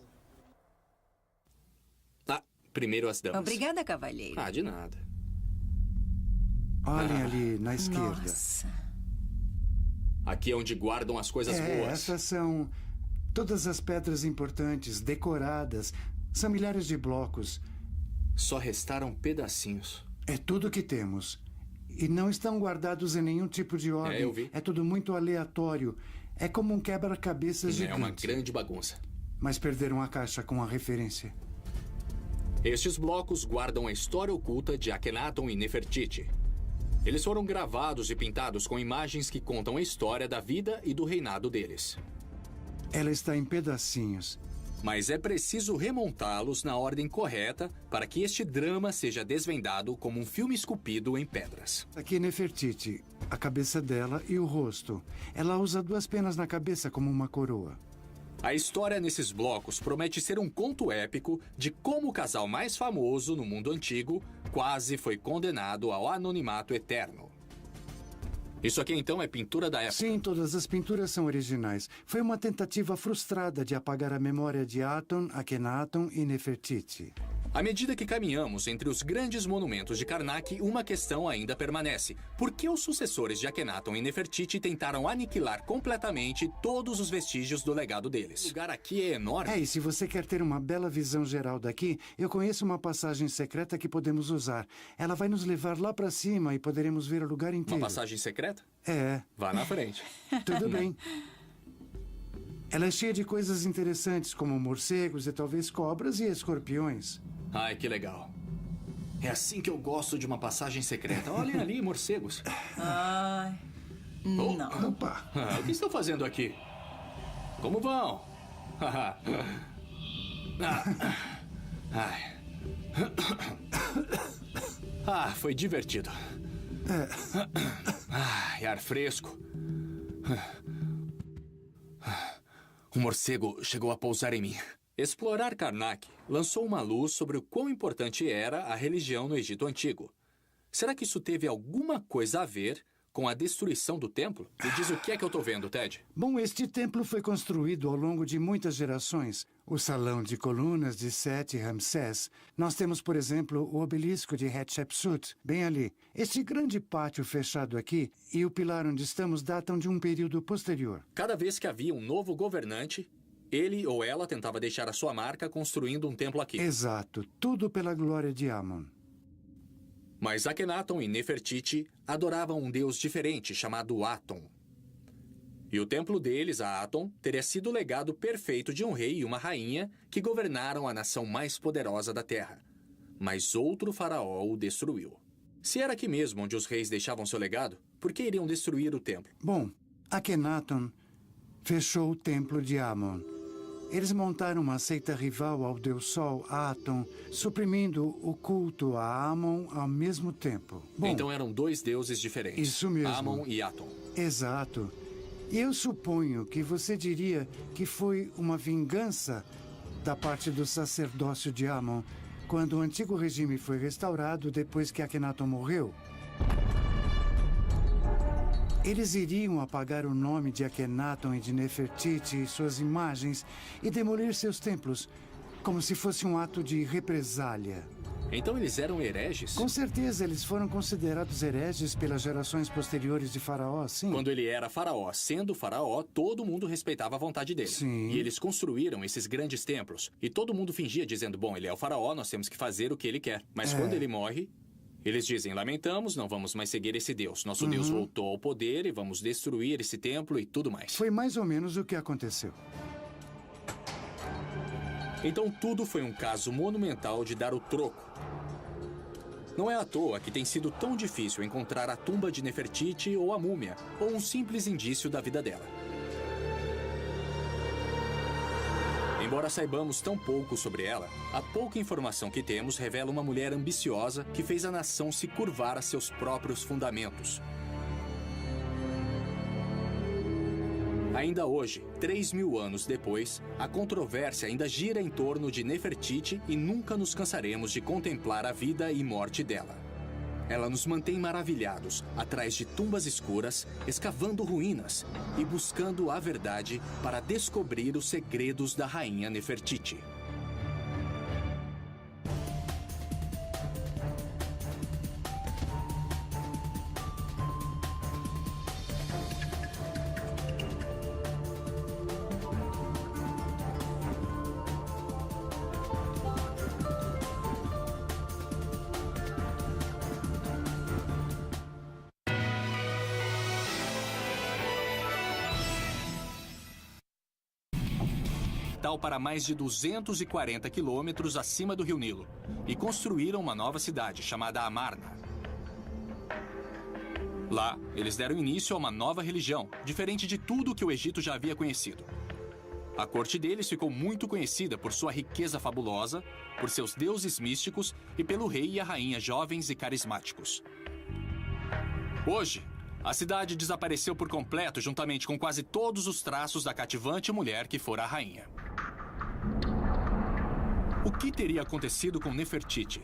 Primeiro as damas. Obrigada, cavalheiro. Ah, de nada. Olhem ali na esquerda. Nossa. Aqui é onde guardam as coisas boas. Essas são todas as pedras importantes, decoradas. São milhares de blocos. Só restaram pedacinhos. É tudo que temos. E não estão guardados em nenhum tipo de ordem. Eu vi. É tudo muito aleatório. É como um quebra-cabeças gigante. É uma grande bagunça. Mas perderam a caixa com a referência. Estes blocos guardam a história oculta de Akhenaton e Nefertiti. Eles foram gravados e pintados com imagens que contam a história da vida e do reinado deles. Ela está em pedacinhos. Mas é preciso remontá-los na ordem correta para que este drama seja desvendado como um filme esculpido em pedras. Aqui Nefertiti, a cabeça dela e o rosto. Ela usa 2 penas na cabeça como uma coroa. A história nesses blocos promete ser um conto épico de como o casal mais famoso no mundo antigo quase foi condenado ao anonimato eterno. Isso aqui então é pintura da época? Sim, todas as pinturas são originais. Foi uma tentativa frustrada de apagar a memória de Aton, Akhenaton e Nefertiti. À medida que caminhamos entre os grandes monumentos de Karnak, uma questão ainda permanece. Por que os sucessores de Akhenaton e Nefertiti tentaram aniquilar completamente todos os vestígios do legado deles? O lugar aqui é enorme. E se você quer ter uma bela visão geral daqui, eu conheço uma passagem secreta que podemos usar. Ela vai nos levar lá para cima e poderemos ver o lugar inteiro. Uma passagem secreta? É. Vá na frente. Tudo bem. Ela é cheia de coisas interessantes, como morcegos e talvez cobras e escorpiões. Ai, que legal. É assim que eu gosto de uma passagem secreta. Olhem ali, morcegos. Ai, não. Opa! O que estão fazendo aqui? Como vão? Foi divertido. Ar fresco. Um morcego chegou a pousar em mim. Explorar Karnak lançou uma luz sobre o quão importante era a religião no Egito Antigo. Será que isso teve alguma coisa a ver com a destruição do templo? Me diz o que é que eu estou vendo, Ted? Bom, este templo foi construído ao longo de muitas gerações. O salão de colunas de Sete e Ramsés. Nós temos, por exemplo, o obelisco de Hatshepsut, bem ali. Este grande pátio fechado aqui e o pilar onde estamos datam de um período posterior. Cada vez que havia um novo governante, ele ou ela tentava deixar a sua marca construindo um templo aqui. Exato. Tudo pela glória de Amon. Mas Akhenaton e Nefertiti adoravam um deus diferente chamado Aton. E o templo deles, a Aton, teria sido o legado perfeito de um rei e uma rainha que governaram a nação mais poderosa da Terra. Mas outro faraó o destruiu. Se era aqui mesmo onde os reis deixavam seu legado, por que iriam destruir o templo? Bom, Akhenaton fechou o templo de Amon. Eles montaram uma seita rival ao deus Sol, Aton, suprimindo o culto a Amon ao mesmo tempo. Bom, então eram 2 deuses diferentes. Isso mesmo. Amon e Aton. Exato. Eu suponho que você diria que foi uma vingança da parte do sacerdócio de Amon quando o antigo regime foi restaurado depois que Akhenaton morreu. Eles iriam apagar o nome de Akhenaton e de Nefertiti e suas imagens e demolir seus templos, como se fosse um ato de represália. Então eles eram hereges? Com certeza, eles foram considerados hereges pelas gerações posteriores de Faraó, sim. Quando ele era faraó, sendo faraó, todo mundo respeitava a vontade dele. Sim. E eles construíram esses grandes templos. E todo mundo fingia dizendo, bom, ele é o faraó, nós temos que fazer o que ele quer. Mas quando ele morre, eles dizem, lamentamos, não vamos mais seguir esse Deus. Nosso Deus voltou ao poder e vamos destruir esse templo e tudo mais. Foi mais ou menos o que aconteceu. Então tudo foi um caso monumental de dar o troco. Não é à toa que tem sido tão difícil encontrar a tumba de Nefertiti ou a múmia, ou um simples indício da vida dela. Embora saibamos tão pouco sobre ela, a pouca informação que temos revela uma mulher ambiciosa que fez a nação se curvar a seus próprios fundamentos. Ainda hoje, 3.000 anos depois, a controvérsia ainda gira em torno de Nefertiti e nunca nos cansaremos de contemplar a vida e morte dela. Ela nos mantém maravilhados, atrás de tumbas escuras, escavando ruínas e buscando a verdade para descobrir os segredos da rainha Nefertiti. capital para mais de 240 quilômetros acima do Rio Nilo e construíram uma nova cidade chamada Amarna. Lá, eles deram início a uma nova religião, diferente de tudo que o Egito já havia conhecido. A corte deles ficou muito conhecida por sua riqueza fabulosa, por seus deuses místicos e pelo rei e a rainha jovens e carismáticos. Hoje, a cidade desapareceu por completo juntamente com quase todos os traços da cativante mulher que fora a rainha. O que teria acontecido com Nefertiti?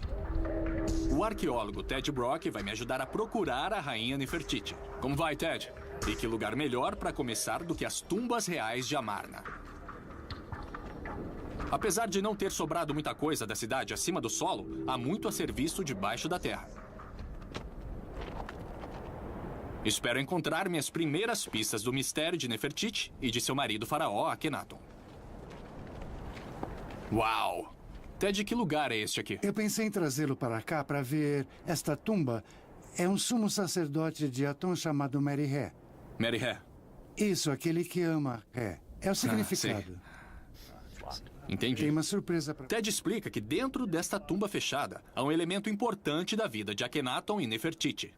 O arqueólogo Ted Brock vai me ajudar a procurar a rainha Nefertiti. Como vai, Ted? E que lugar melhor para começar do que as tumbas reais de Amarna? Apesar de não ter sobrado muita coisa da cidade acima do solo, há muito a ser visto debaixo da terra. Espero encontrar minhas primeiras pistas do mistério de Nefertiti e de seu marido faraó Akhenaton. Uau! Ted, que lugar é este aqui? Eu pensei em trazê-lo para cá para ver esta tumba. É um sumo sacerdote de Aton chamado Meri-Ré. Meri-Ré? Isso, aquele que ama Ré. É o significado. Entendi. Tem uma surpresa para... Ted explica que dentro desta tumba fechada há um elemento importante da vida de Akhenaton e Nefertiti.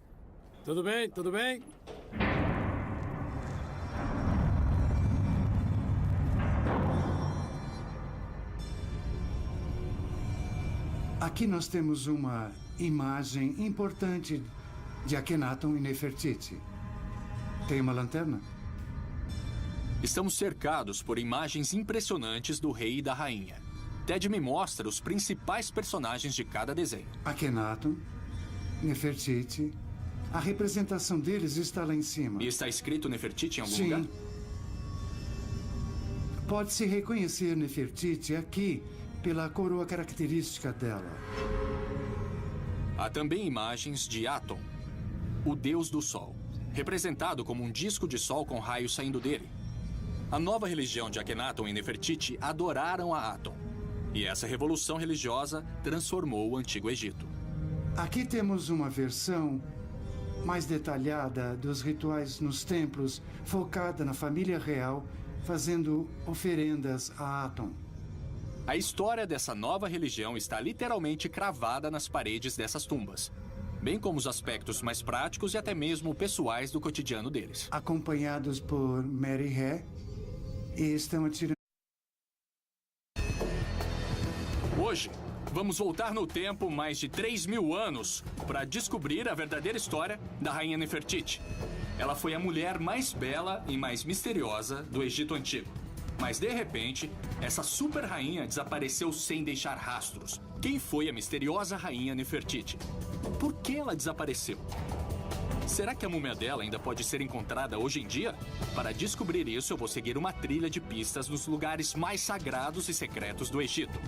Tudo bem, tudo bem? Aqui nós temos uma imagem importante de Akhenaton e Nefertiti. Tem uma lanterna? Estamos cercados por imagens impressionantes do rei e da rainha. Ted me mostra os principais personagens de cada desenho. Akhenaton, Nefertiti. A representação deles está lá em cima. E está escrito Nefertiti em algum Sim. lugar? Pode-se reconhecer Nefertiti aqui pela coroa característica dela. Há também imagens de Aton, o deus do sol, representado como um disco de sol com raios saindo dele. A nova religião de Akhenaton e Nefertiti adoraram a Aton. E essa revolução religiosa transformou o Antigo Egito. Aqui temos uma versão mais detalhada dos rituais nos templos, focada na família real, fazendo oferendas a Aton. A história dessa nova religião está literalmente cravada nas paredes dessas tumbas, bem como os aspectos mais práticos e até mesmo pessoais do cotidiano deles. Acompanhados por Meri-Ré, e estão atirando... Hoje, vamos voltar no tempo mais de 3.000 anos para descobrir a verdadeira história da rainha Nefertiti. Ela foi a mulher mais bela e mais misteriosa do Egito Antigo. Mas, de repente, essa super rainha desapareceu sem deixar rastros. Quem foi a misteriosa rainha Nefertiti? Por que ela desapareceu? Será que a múmia dela ainda pode ser encontrada hoje em dia? Para descobrir isso, eu vou seguir uma trilha de pistas nos lugares mais sagrados e secretos do Egito.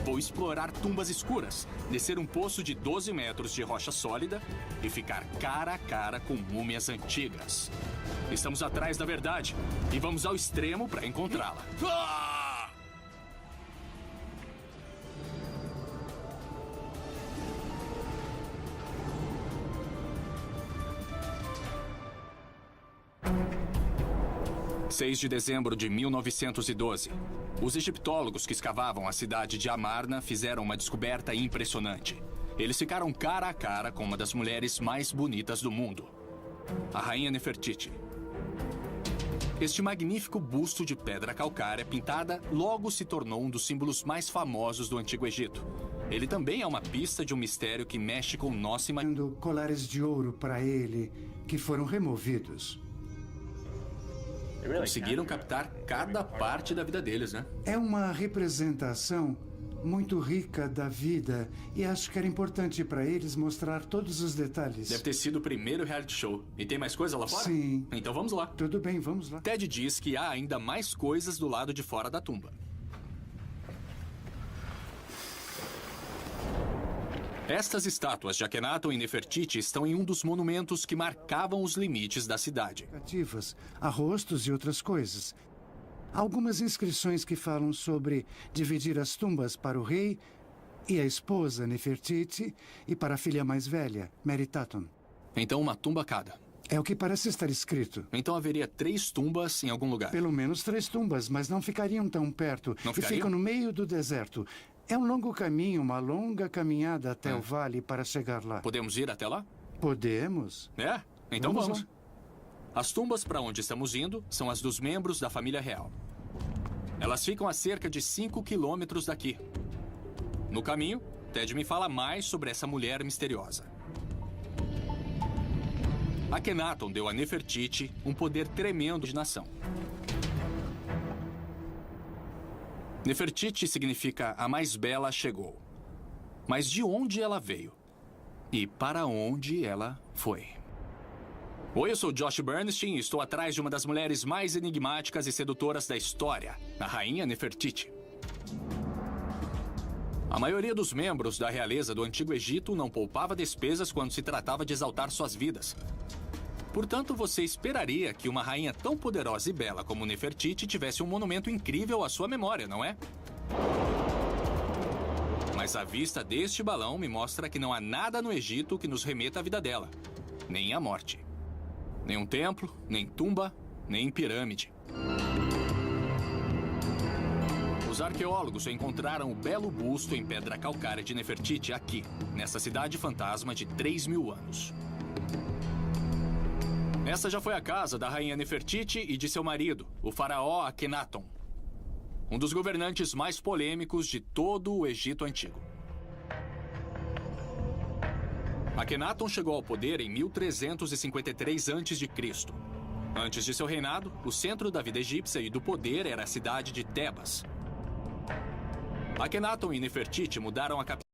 Vou explorar tumbas escuras, descer um poço de 12 metros de rocha sólida e ficar cara a cara com múmias antigas. Estamos atrás da verdade e vamos ao extremo para encontrá-la. Ah! 6 de dezembro de 1912. Os egiptólogos que escavavam a cidade de Amarna fizeram uma descoberta impressionante. Eles ficaram cara a cara com uma das mulheres mais bonitas do mundo, a rainha Nefertiti. Este magnífico busto de pedra calcária pintada logo se tornou um dos símbolos mais famosos do Antigo Egito. Ele também é uma pista de um mistério que mexe com nossa imaginação. Colares de ouro para ele, que foram removidos. Conseguiram captar cada parte da vida deles, né? É uma representação muito rica da vida e acho que era importante para eles mostrar todos os detalhes. Deve ter sido o primeiro reality show. E tem mais coisa lá fora? Sim. Então vamos lá. Tudo bem, vamos lá. Ted diz que há ainda mais coisas do lado de fora da tumba. Estas estátuas de Akhenaton e Nefertiti estão em um dos monumentos que marcavam os limites da cidade. Há rostos e outras coisas. Algumas inscrições que falam sobre dividir as tumbas para o rei e a esposa Nefertiti e para a filha mais velha, Meritaton. Então uma tumba cada. É o que parece estar escrito. Então haveria 3 tumbas em algum lugar. Pelo menos 3 tumbas, mas não ficariam tão perto. Não e ficariam? ficam no meio do deserto. É um longo caminho, uma longa caminhada até o vale para chegar lá. Podemos ir até lá? Podemos? É? Então Vamos vamos. lá. As tumbas para onde estamos indo são as dos membros da família real. Elas ficam a cerca de 5 quilômetros daqui. No caminho, Ted me fala mais sobre essa mulher misteriosa. Akhenaton deu a Nefertiti um poder tremendo de nação. Nefertiti significa a mais bela chegou. Mas de onde ela veio? E para onde ela foi? Oi, eu sou Josh Bernstein e estou atrás de uma das mulheres mais enigmáticas e sedutoras da história, a Rainha Nefertiti. A maioria dos membros da realeza do Antigo Egito não poupava despesas quando se tratava de exaltar suas vidas. Portanto, você esperaria que uma rainha tão poderosa e bela como Nefertiti tivesse um monumento incrível à sua memória, não é? Mas a vista deste balão me mostra que não há nada no Egito que nos remeta à vida dela, nem à morte. Nem um templo, nem tumba, nem pirâmide. Os arqueólogos encontraram o belo busto em pedra calcária de Nefertiti aqui, nessa cidade fantasma de 3.000 anos. Essa já foi a casa da rainha Nefertiti e de seu marido, o faraó Akhenaton, um dos governantes mais polêmicos de todo o Egito Antigo. Akhenaton chegou ao poder em 1353 a.C. Antes de seu reinado, o centro da vida egípcia e do poder era a cidade de Tebas. Akhenaton e Nefertiti mudaram a capital